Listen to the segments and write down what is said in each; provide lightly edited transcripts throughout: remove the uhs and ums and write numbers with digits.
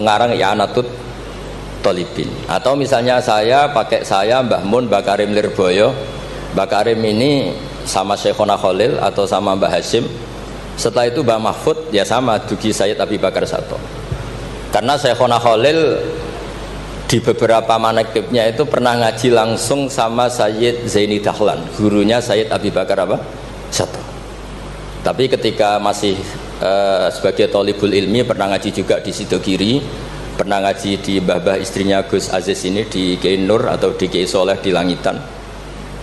ngarang I'anatul Thalibin. Atau misalnya saya pakai saya Mbah Mun, Mbah Karim Lirboyo. Mbah Karim ini sama Syekhona Khalil atau sama Mbah Hashim. Setelah itu Mbah Mahfud ya sama Dugi Sayyid Abi Bakar Sato. Karena Syekhona Khalil di beberapa manaqibnya itu pernah ngaji langsung sama Sayyid Zaini Dahlan, gurunya Sayyid Abi Bakar apa? Sato. Tapi ketika masih sebagai thalibul ilmi pernah ngaji juga di Sidogiri, pernah ngaji di mbah-mbah istrinya Gus Aziz ini di Kiai Nur atau di Kiai Soleh di Langitan.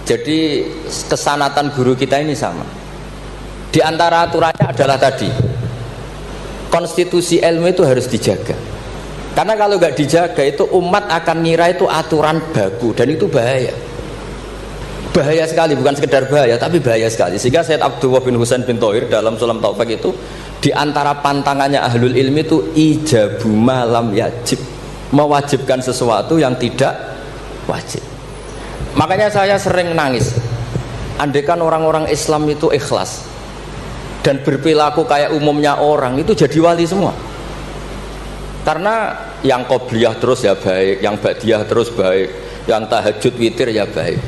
Jadi kesanatan guru kita ini sama. Di antara aturannya adalah tadi, konstitusi ilmu itu harus dijaga. Karena kalau nggak dijaga itu umat akan ngira itu aturan baku dan itu bahaya. Bahaya sekali, bukan sekedar bahaya tapi bahaya sekali. Sehingga Sayyid Abdullah bin Husain bin Thohir dalam Sulam Taufik itu di antara pantangannya ahlul ilmi itu ijabu malam yajib, mewajibkan sesuatu yang tidak wajib. Makanya saya sering nangis andaikan orang-orang Islam itu ikhlas dan berperilaku kayak umumnya orang itu jadi wali semua. Karena yang qobliyah terus ya baik, yang ba'diyah terus baik, yang tahajud witir ya baik.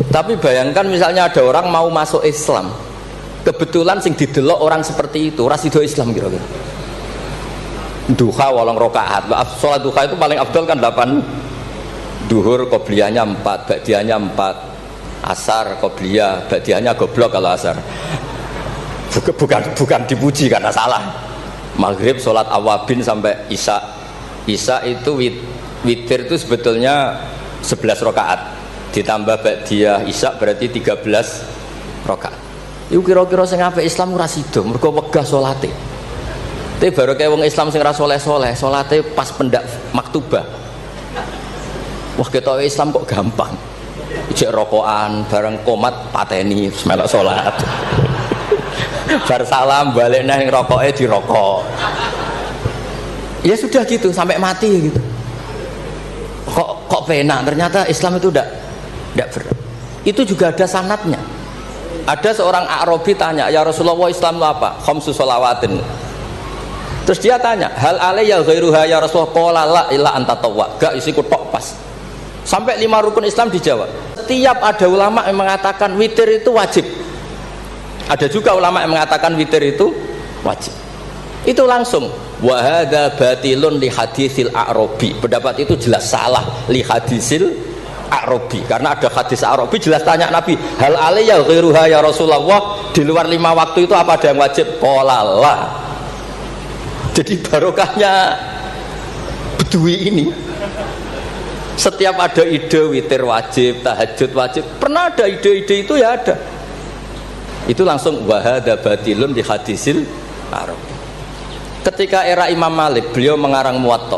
Tapi bayangkan misalnya ada orang mau masuk Islam, kebetulan sing didelok orang seperti itu rasido Islam kira-kira. Duha 8 rakaat. Salat duha itu paling afdal kan 8. Duhur qobliyahnya 4, ba'diyahnya 4. Asar qobliyah, ba'diyahnya goblok kalau asar. Bukan dipuji karena salah. Maghrib sholat awabin sampai isya. Isya itu witir itu sebetulnya 11 rakaat ditambah ba'diyah isya berarti 13 rakaat. Iku kira-kira sing apik Islam ora sida mergo wegah salate. Tapi baru kayak wong Islam sing ra saleh-saleh, salate pas pendak maktubah. Wah ketok Islam kok gampang. Ijek rokokan bareng komat pateni melok salat. Bar salam balik nang rokoke dirokok. Ya sudah gitu sampai mati gitu. Kok penak ternyata Islam itu tidak berat. Itu juga ada sanadnya. Ada seorang Arabi tanya, "Ya Rasulullah, Islam itu apa?" Khamsu shalawatin. Terus dia tanya, "Hal alayya ghairuha ya Rasulullah?" Qala la illa anta tawwa. Gak isiku tok pas. Sampai 5 rukun Islam dijawab. Setiap ada ulama yang mengatakan witir itu wajib. Ada juga ulama yang mengatakan witir itu wajib. Itu langsung wa hadza batilun li hadisil a'rabi. Pendapat itu jelas salah li hadisil a'rabi. Karena ada hadis a'rabi jelas tanya Nabi, "Hal alayya ghairuha ya Rasulullah?" Di luar 5 waktu itu apa ada yang wajib? Qala la. Jadi barokahnya Bedui ini setiap ada ide witir wajib, tahajud wajib, pernah ada ide-ide itu ya ada. Itu langsung wahada batilun di hadisil Arab. Ketika era Imam Malik beliau mengarang Muwatta,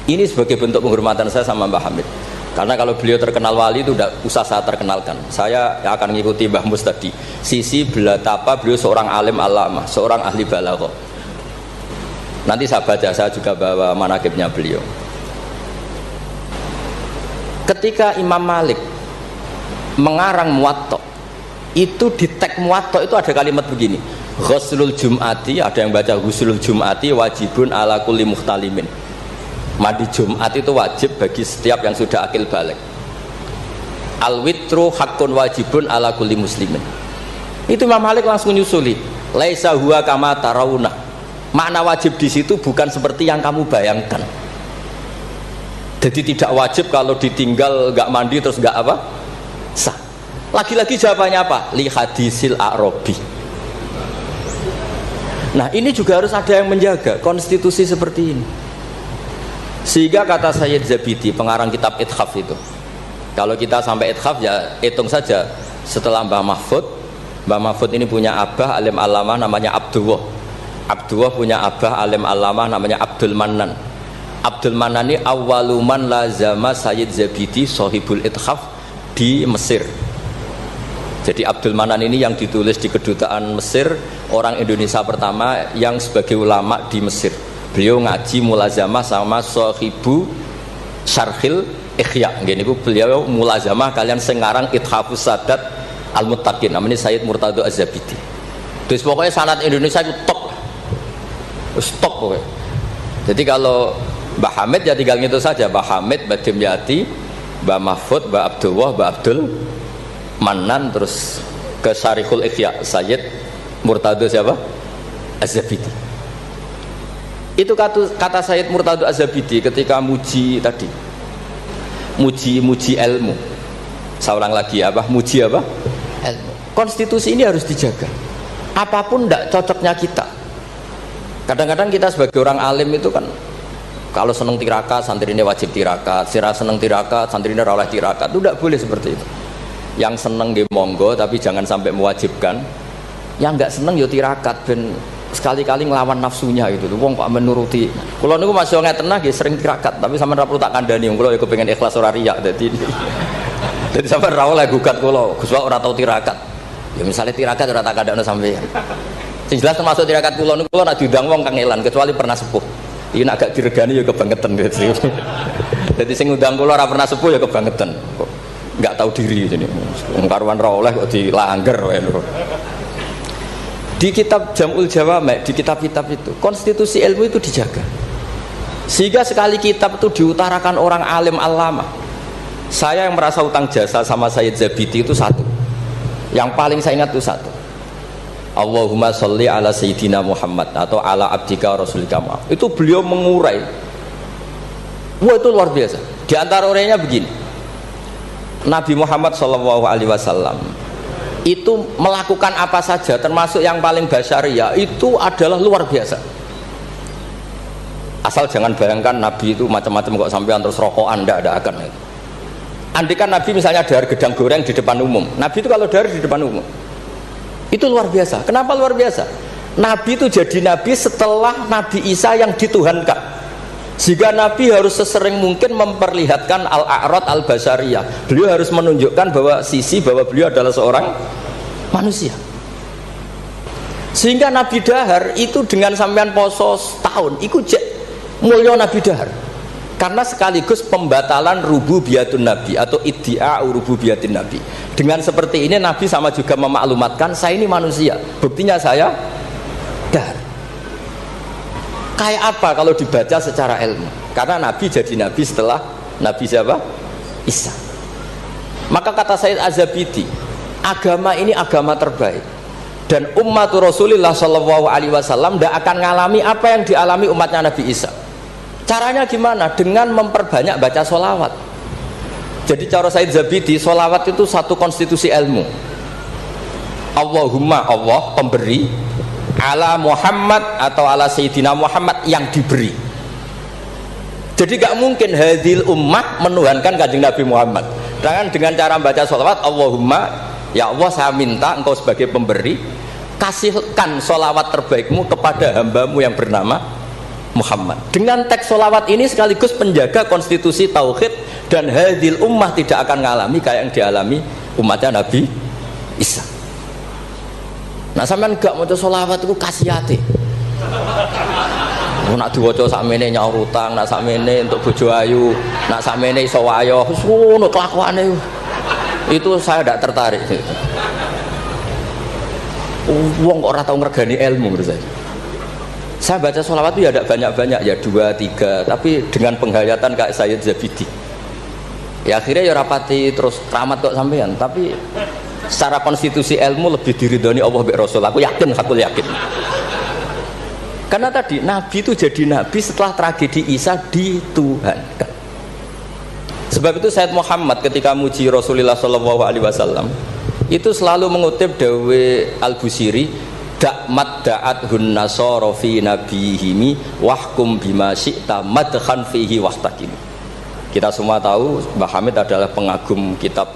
ini sebagai bentuk penghormatan saya sama Mbah Hamid, karena kalau beliau terkenal wali itu tidak usah saya terkenalkan, saya akan mengikuti Mbah Mus tadi sisi belatapa beliau seorang alim alama, seorang ahli balaghah. Nanti saya baca, saya juga bawa manaqibnya beliau. Ketika Imam Malik mengarang Muwatta, itu di teks Muwatta itu ada kalimat begini, ghuslul jum'ati, ada yang baca ghuslul jum'ati wajibun ala kulli muhtalimin. Mandi Jumat itu wajib bagi setiap yang sudah akil balik. Al witru haqqun wajibun ala kulli muslimin. Itu Imam Malik langsung nyusuli, laisa huwa kama tarawuna. Makna wajib di situ bukan seperti yang kamu bayangkan. Jadi tidak wajib kalau ditinggal nggak mandi terus nggak apa? Sah. Lagi-lagi jawabannya apa? Li hadisil a'rabi. Nah ini juga harus ada yang menjaga konstitusi seperti ini. Sehingga kata Sayyid Zabidi, pengarang kitab Ithaf itu, kalau kita sampai Ithaf ya hitung saja setelah Mbah Mahfud ini punya abah alim alamah namanya Abdullah. Abdullah punya abah alim alamah namanya Abdul Mannan. Abdul Mannan ini awaluman lazama Sayyid Zabidi sahibul Ithaf di Mesir. Jadi Abdul Manan ini yang ditulis di kedutaan Mesir, orang Indonesia pertama yang sebagai ulama di Mesir. Beliau ngaji mulazamah sama sahibu Syarhil Ikhya. Gini beliau mulazamah kalian sengarang Ithafus Sadat Al-Muttaqin, namanya Sayyid Murtado Az-Zabidi. Terus pokoknya sanad Indonesia itu top. Pokoknya. Jadi kalau Mbah Hamid ya tinggal gitu saja, Mbah Hamid, Mbah Dimyati, Mbah Mahfud, Mbah Abdullah, Mbah Abdul Manan, terus ke Syarihul Ikhya Sayyid Murtado siapa? Az-Zabidi. Itu kata Sayyid Murtado Az-Zabidi ketika muji tadi, muji ilmu. Saya ulang lagi apa? Muji apa? Ilmu. Konstitusi ini harus dijaga. Apapun tidak cocoknya kita. Kadang-kadang kita sebagai orang alim itu kan, kalau seneng tirakat, santri ini wajib tirakat. Sira seneng tirakat, santri ini ora oleh tirakat. Itu tidak boleh seperti itu. Yang seneng nggih monggo, tapi jangan sampai mewajibkan. Yang nggak seneng yo tirakat ben sekali-kali ngelawan nafsunya gitu. Wong kok menuruti. Kula niku masih ngeten nggih sering tirakat, tapi sampean ora perlu tak kandhani. Kula ya kepengin ikhlas ora riya dadi. Jadi sampean ra oleh gugat kula, Gus ora tau tirakat. Ya misalnya tirakat ora tak kandhani sampean. Sing jelas termasuk tirakat kula niku kula nak diundang wong kangelan kecuali pernah sepuh. Iki nek agak diregani ya kebangetan gitu. Jadi sing ngundang kula ora pernah sepuh ya kebangetan. Kok enggak tahu diri jadi. Wong karuan ra oleh kok dilanggar wae lho. Di kitab Jam'ul Jawami', di kitab-kitab itu konstitusi ilmu itu dijaga. Sehingga sekali kitab itu diutarakan orang alim alama. Saya yang merasa utang jasa sama Sayyid Zabidi itu satu. Yang paling saya ingat itu satu. Allahumma sholli ala sayyidina Muhammad atau ala abdika rasulika Muhammad. Itu beliau mengurai. Wah, itu luar biasa. Di antara urainya begini. Nabi Muhammad SAW itu melakukan apa saja, termasuk yang paling basyariah, itu adalah luar biasa. Asal jangan bayangkan Nabi itu macam-macam kok sampean terus rokokan, tidak ada akan. Andikan Nabi misalnya dahar gedang goreng di depan umum, Nabi itu kalau dahar di depan umum itu luar biasa. Kenapa luar biasa? Nabi itu jadi Nabi setelah Nabi Isa yang dituhankan, sehingga Nabi harus sesering mungkin memperlihatkan al-a'rad al-basyariyah. Beliau harus menunjukkan bahwa beliau adalah seorang manusia. Sehingga Nabi dahar itu dengan sampean poso setahun iku mulya Nabi dahar. Karena sekaligus pembatalan rububiyatun Nabi atau iddia rububiyatin Nabi. Dengan seperti ini Nabi sama juga memaklumatkan saya ini manusia. Buktinya saya dahar. Kayak apa kalau dibaca secara ilmu? Karena Nabi jadi Nabi setelah Nabi siapa? Isa. Maka kata Sayyid Az-Zabidi, agama ini agama terbaik. Dan umat Rasulullah SAW tidak akan mengalami apa yang dialami umatnya Nabi Isa. Caranya gimana? Dengan memperbanyak baca sholawat. Jadi cara Sayyid Zabidi, sholawat itu satu konstitusi ilmu. Allahumma, Allah pemberi, ala Muhammad atau ala Sayyidina Muhammad yang diberi. Jadi gak mungkin hadil ummah menuhankan kanjeng Nabi Muhammad. Dengan cara baca sholawat, Allahumma, ya Allah saya minta engkau sebagai pemberi, kasihkan sholawat terbaikmu kepada hambamu yang bernama Muhammad. Dengan teks sholawat ini sekaligus penjaga konstitusi tauhid, dan hadil ummah tidak akan mengalami kayak yang dialami umatnya Nabi Isa. Nah sampean gak maca sholawat itu kasihati. Nak diwaca sakmene nyaur utang, nak sakmene untuk bojo ayu, nak sakmene iso wayo, wis ngono kelakuane. Itu saya tidak tertarik. Wong kok ora tau ngregani ilmu menurut saya. Saya baca sholawat itu ya tidak banyak-banyak, ya 2, 3, tapi dengan penghayatan kayak Sayyid Zabidi. Ya akhirnya ya rapati terus keramat kok sampean, tapi secara konstitusi ilmu lebih diridhoni Allah mbek Rasul. Aku yakin. Karena tadi Nabi itu jadi Nabi setelah tragedi Isa dituhankan. Sebab itu Sayyid Muhammad ketika muji Rasulullah SAW itu selalu mengutip dawe Al-Busiri, dakmat da'at hun nasara fi nabihimi wahkum bima syi'ta madkhan fihi wastaqim. Kita semua tahu Mbah Hamid adalah pengagum kitab